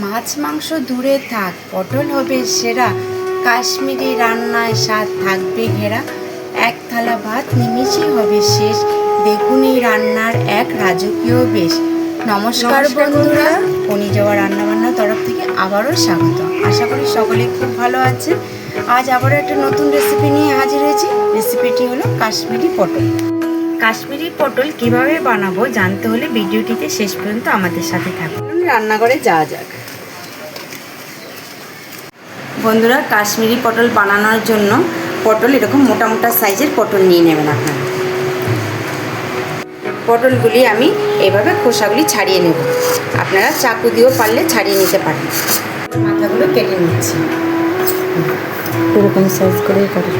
মাছ মাংস দূরে থাক, পটল হবে সেরা, কাশ্মীরি রান্নায় স্বাদ থাকবে ঘেরা, এক থালা ভাত নিমিষে হবে শেষ, দেখুন এই রান্নার এক রাজকীয় বেশ। নমস্কার বন্ধুরা, কনিযাওয়া রান্নাবান্নার তরফ থেকে আবারও স্বাগত। আশা করি সকলে খুব ভালো আছে। আজ আবারও একটা নতুন রেসিপি নিয়ে হাজির হয়েছি। রেসিপিটি হলো কাশ্মীরি পটল। কাশ্মীরি পটল কিভাবে বানাবো জানতে হলে ভিডিওটিতে শেষ পর্যন্ত আমাদের সাথে থাকুন। রান্নাঘরে যাওয়া যাক। বন্ধুরা, কাশ্মীরি পটল বানানোর জন্য পটল এরকম মোটা মোটা সাইজের পটল নিয়ে নেবেন আপনারা। পটলগুলি আমি এভাবে খোসাগুলি ছাড়িয়ে নেব। আপনারা চাকু দিয়েও পারলে ছাড়িয়ে নিতে পারেন। মাথাগুলো কেটে নিচ্ছি, এরকম সাইজ করেই করে।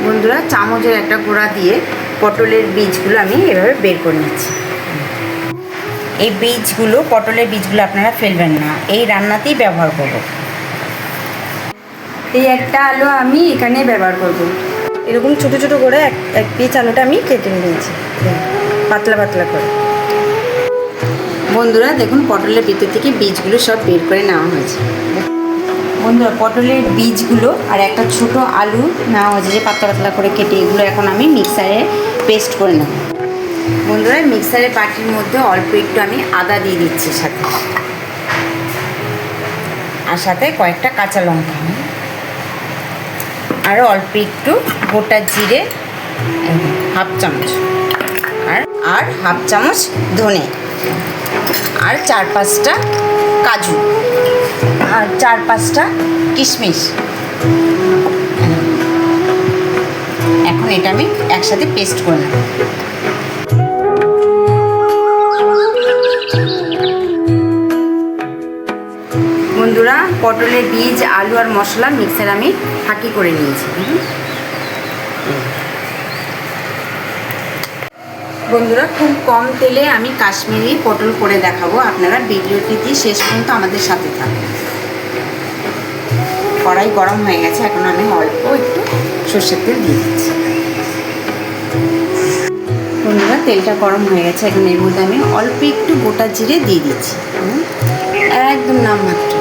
বন্ধুরা, চামচের একটা গোড়া দিয়ে পটলের বীজগুলো আমি এভাবে বের করে নিচ্ছি। এই বীজগুলো, পটলের বীজগুলো আপনারা ফেলবেন না, এই রান্নাতেই ব্যবহার করব। এই একটা আলু আমি এখানে ব্যবহার করব। এরকম ছোটো ছোটো করে এক পিস আলুটা আমি কেটে নিয়েছি পাতলা পাতলা করে। বন্ধুরা দেখুন, পটলের ভিতর থেকে বীজগুলো সব বের করে নেওয়া হয়েছে। বন্ধুরা, পটলের বীজগুলো আর একটা ছোট আলু নেওয়া হয়েছে যে পাতলা পাতলা করে কেটে, এগুলো এখন আমি মিক্সারে পেস্ট করে নেব। বন্ধুরা, মিক্সারের বাটির মধ্যে অল্প একটু আমি আদা দিয়ে দিচ্ছি সাথে, আর সাথে কয়েকটা কাঁচা লঙ্কা, আর অল্প একটু গোটা জিরে হাফ চামচ, আর হাফ চামচ ধনে, আর 4-5টা কাজু, আর 4-5টা কিশমিশ। এখন এটা আমি একসাথে পেস্ট করে নেব। বন্ধুরা, পটলের বীজ, আলু আর মশলা মিক্সার আমি ফাঁকি করে নিয়েছি। বন্ধুরা, খুব কম তেলে আমি কাশ্মীরি পটল করে দেখাবো। আপনারা ভিডিওটি দিয়ে শেষ পর্যন্ত আমাদের সাথে থাকবেন। কড়াই গরম হয়ে গেছে, এখন আমি অল্প একটু সর্ষের তেল দিয়ে দিচ্ছি। বন্ধুরা, তেলটা গরম হয়ে গেছে, এখন এর মধ্যে আমি অল্প একটু গোটা জিরে দিয়ে দিচ্ছি, একদম নামমাত্র।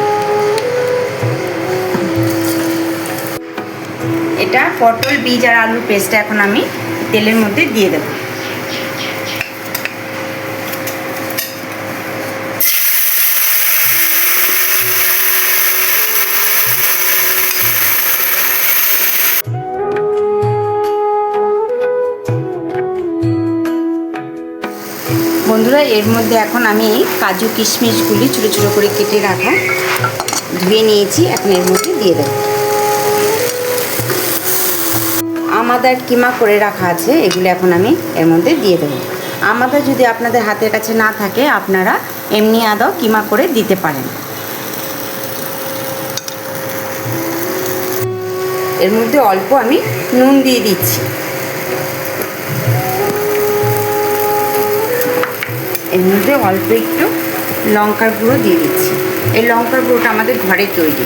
এটা পটল, বীজ আর আলুর পেস্টটা এখন আমি তেলের মধ্যে দিয়ে দেব। বন্ধুরা, এর মধ্যে এখন আমি কাজু কিশমিশগুলি ছোটো ছোটো করে কেটে রাখা, ধুয়ে নিয়েছি, এখন এর মধ্যে দিয়ে দেব। আমাদা কিমা করে রাখা আছে, এগুলো এখন আমি এর মধ্যে দিয়ে দেবো। আমাদা যদি আপনাদের হাতের কাছে না থাকে, আপনারা এমনি আদাও কিমা করে দিতে পারেন। এর মধ্যে অল্প আমি নুন দিয়ে দিচ্ছি। এর মধ্যে অল্প একটু লঙ্কার গুঁড়ো দিয়ে দিচ্ছি। এই লঙ্কার গুঁড়োটা আমাদের ঘরে তৈরি।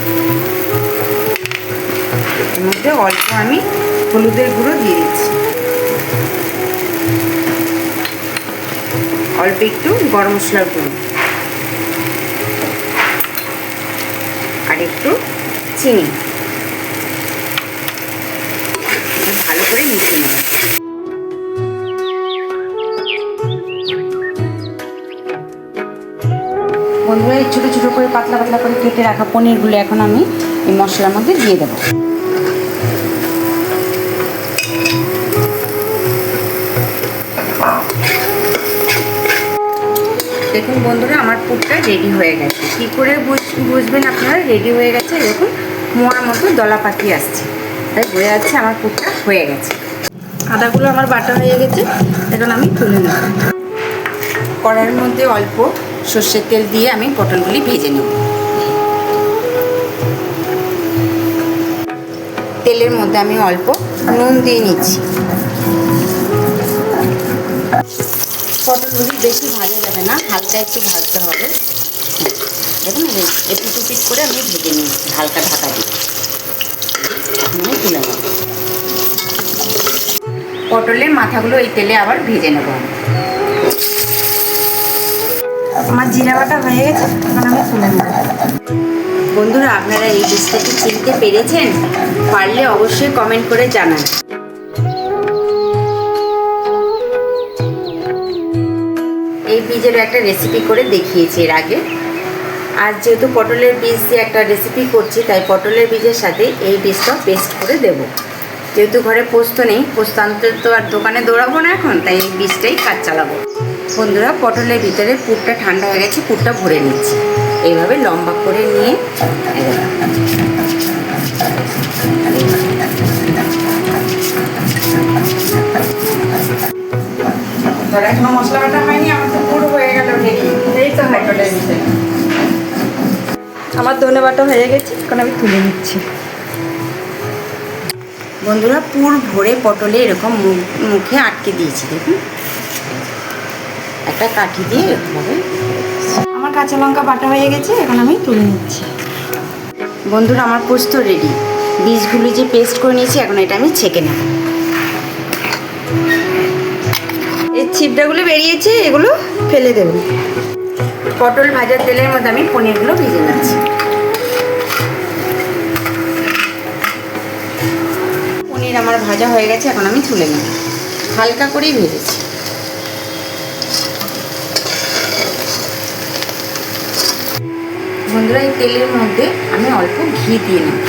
এর মধ্যে অল্প আমি হলুদের গুঁড়ো দিয়ে দিচ্ছি, অল্প একটু গরম মশলার গুঁড়ো, আর একটু চিনি। ভালো করে মিশিয়ে নেব। বন্ধুরা, এই ছোটো ছোটো করে পাতলা পাতলা করে কেটে রাখা পনিরগুলো এখন আমি এই মশলার মধ্যে দিয়ে দেবো। দেখুন বন্ধুরা, আমার পুরটা রেডি হয়ে গেছে। কী করে বুঝবেন আপনারা রেডি হয়ে গেছে? এরকম মোয়ার মতো দলা পাখি আসছে, তাই বোঝা যাচ্ছে আমার পুরটা হয়ে গেছে। আদাগুলো আমার বাটা হয়ে গেছে, এখন আমি তুলে নেব। কড়াইয়ের মধ্যে অল্প সর্ষের তেল দিয়ে আমি পটলগুলি ভেজে নেব। তেলের মধ্যে আমি অল্প নুন দিয়ে নিচ্ছি। পটলগুলি বেশি ভাজা যাবে না, হালকা একটু ভাজতে হবে। দেখুন, এপিট উপিট করে আমি ভেজে নিচ্ছি হালকা ঢাকা দিয়ে। আমি তুলে নেব। পটলের মাথাগুলো এই তেলে আবার ভেজে নেব। আমার জিরা বাটা হয়ে গেছে, এখন আমি তুলে নেব। বন্ধুরা, আপনারা এই ডিশটাকে চিনতে পেরেছেন? পারলে অবশ্যই কমেন্ট করে জানান। এই বীজেরও একটা রেসিপি করে দেখিয়েছি এর আগে। আর যেহেতু পটলের বীজ দিয়ে একটা রেসিপি করছি, তাই পটলের বীজের সাথে এই বীজটাও পেস্ট করে দেব। যেহেতু ঘরে পোস্ত নেই, পোস্ত আনতে তো আর দোকানে দৌড়াবো না এখন, তাই এই বীজটাই কাজ চালাবো। বন্ধুরা, পটলের ভিতরে পুরটা ঠান্ডা হয়ে গেছে, পুরটা ভরে নিচ্ছি। এইভাবে লম্বা করে নিয়ে এখনো মশলা বাটা হয়নি, আমার তো পুরো হয়ে গেল রেডি। এই তো পটলের ভিতরে আমার ধনে বাটা হয়ে গেছে, এখন আমি তুলে নিচ্ছি। বন্ধুরা, পুর ভরে পটলে এরকম মুখে আটকে দিয়েছি, দেখুন একটা কাঠি দিয়ে এরকমভাবে। আমার কাঁচা লঙ্কা বাটা হয়ে গেছে, এখন আমি তুলে নিচ্ছি। বন্ধুরা, আমার পোস্ত রেডি। বীজগুলো যে পেস্ট করে নিয়েছি, এখন এটা আমি ছেঁকে নেব। এই ছিপটাগুলো বেরিয়েছে, এগুলো ফেলে দেব। পটল ভাজার তেলের মধ্যে আমি পনিরগুলো ভেজে নিচ্ছি। পনির আমার ভাজা হয়ে গেছে, এখন আমি তুলে নেব। হালকা করেই ভেজেছি। বন্ধুরা, এই তেলের মধ্যে আমি অল্প ঘি দিয়ে নেব।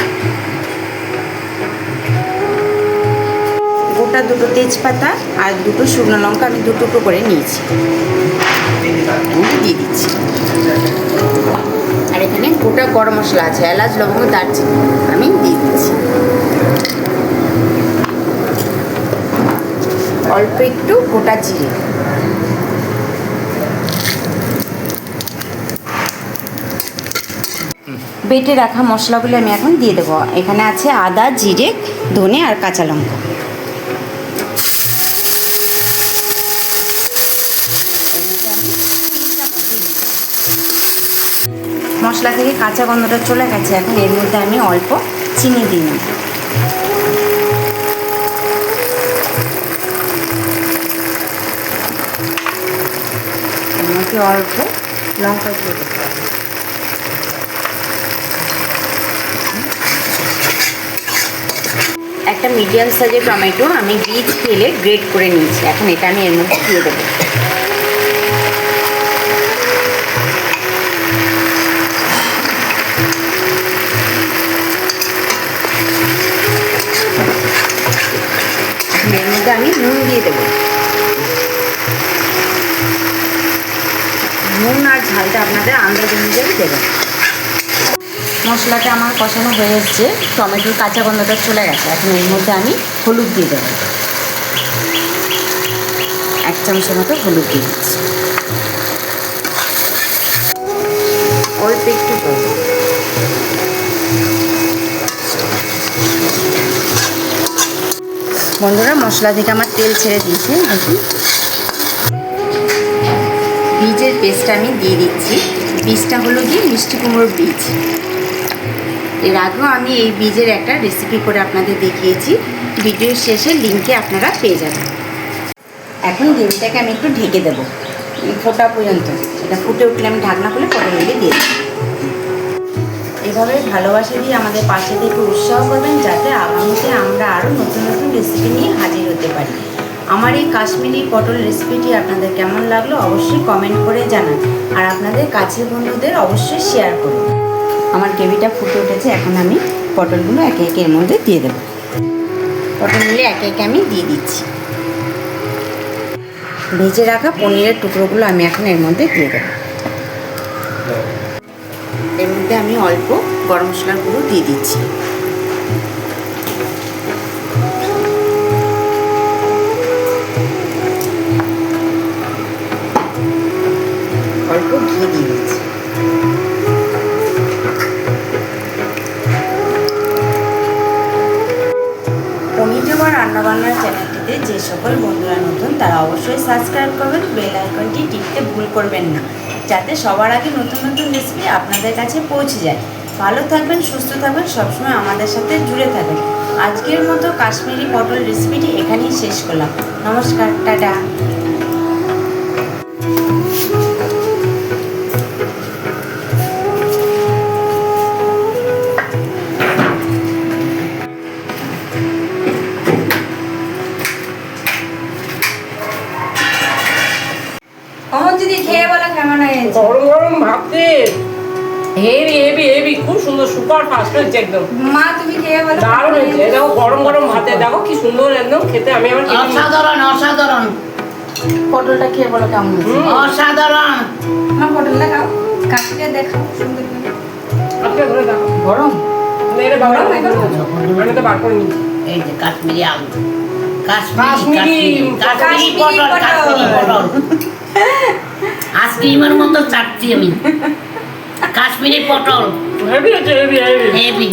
গোটা দুটো তেজপাতা আর দুটো শুকনো লঙ্কা আমি দু টুকরো করে নিয়েছি, দিয়ে দিচ্ছি। আর এখানে গোটা গরম মশলা আছে, এলাচ, লবঙ্গ, দারচিনি, আমি দিয়ে দিচ্ছি। অল্প একটু গোটা জিরে, বেটে রাখা মশলাগুলো আমি এখন দিয়ে দেবো। এখানে আছে আদা, জিরে, ধনে আর কাঁচা লঙ্কা। মশলা থেকে কাঁচা গন্ধটা চলে গেছে, এখন এর মধ্যে আমি অল্প চিনি দিই নেব। এর মধ্যে অল্প লঙ্কা দিয়ে দেবো। একটা মিডিয়াম সাইজের টমেটো আমি বীজ ফেলে গ্রেট করে নিয়েছি, এখন এটা আমি এর মধ্যে দিয়ে দেবো। এর মধ্যে আমি নুন দিয়ে দেবো। নুন আর ঝালটা আপনাদের আন্দাজ অনুযায়ী দেবেন। মশলাটা আমার কষানো হয়ে এসছে, টমেটোর কাঁচা গন্ধটা চলে গেছে, এখন এর মধ্যে আমি হলুদ দিয়ে দেবো। 1 চামচের মতো হলুদ দিয়ে দিচ্ছি। অল্প একটু করব। বন্ধুরা, মশলা থেকে আমার তেল ছেড়ে দিয়েছে, দেখুন। বীজের পেস্টটা আমি দিয়ে দিচ্ছি। বীজটা হলো কি মিষ্টি কুমড়োর বীজ। এর আগেও আমি এই বীজের একটা রেসিপি করে আপনাদের দেখিয়েছি, ভিডিওর শেষে লিঙ্কে আপনারা পেয়ে যাবেন। এখন গ্রেভিটাকে আমি একটু ঢেকে দেবো ফোটা পর্যন্ত। এটা ফুটে উঠলে আমি ঢাকনা খুলে পটলগুলো দিয়ে দেবো। এভাবে ভালোবাসা দিয়ে আমাদের পাশে থেকে উৎসাহ করবেন, যাতে আগামীতে আমরা আরও নতুন নতুন রেসিপি নিয়ে হাজির হতে পারি। আমার এই কাশ্মীরি পটল রেসিপিটি আপনাদের কেমন লাগলো অবশ্যই কমেন্ট করে জানান, আর আপনাদের কাছের বন্ধুদের অবশ্যই শেয়ার করুন। আমার গ্রেভিটা ফুটে উঠেছে, এখন আমি পটলগুলো একে একে এর মধ্যে দিয়ে দেবো। পটলগুলো একে একে আমি দিয়ে দিচ্ছি। ভেজে রাখা পনিরের টুকরোগুলো আমি এখন এর মধ্যে দিয়ে দেবো। এর মধ্যে আমি অল্প গরম মশলার গুঁড়ো দিয়ে দিচ্ছি। অল্প ঘি দিয়ে দিচ্ছি। পনির জমা রান্নাবান্নার চ্যানেলটিতে যে সকল বন্ধুরা নতুন, তারা অবশ্যই সাবস্ক্রাইব করবেন, বেল আইকনটি টিপতে ভুল করবেন না, যাতে সবার আগে নতুন নতুন রেসিপি আপনাদের কাছে পৌঁছে যায়। ভালো থাকবেন, সুস্থ থাকবেন, সবসময় আমাদের সাথে জুড়ে থাকবেন। আজকের মতো কাশ্মীরি পটল রেসিপিটি এখানেই শেষ করলাম। নমস্কার, টাটা। হেভি হেভি হেভি, খুব সুন্দর, সুপার ফাস্ট হয়েছে একদম। মা তুমি খেয়ে বলো। দারুণ হয়েছে। এই দেখো গরম গরম ভাতে দেখো কি সুন্দর একদম খেতে। আমি আবার খেতে নিই। অসাধারণ অসাধারণ। পটলটা খেয়ে বলো কেমন হয়েছে। অসাধারণ। মা পটলটা খাও, কাটকে দেখাও সুন্দর করে। আপনি ঘরে দেখো গরম। এটা বাবা গরম এখন? আমি তো বার করে নিচ্ছি। এই যে কাশ্মীরি আলু, কাশ্মীরি, কাশ্মীরি পটল, কাশ্মীরি পটল। আইসক্রিমের মতো চাটছি আমি। কাশ্মীরি পটল হেভি হয়েছে, হেভি হেভি। হেভি।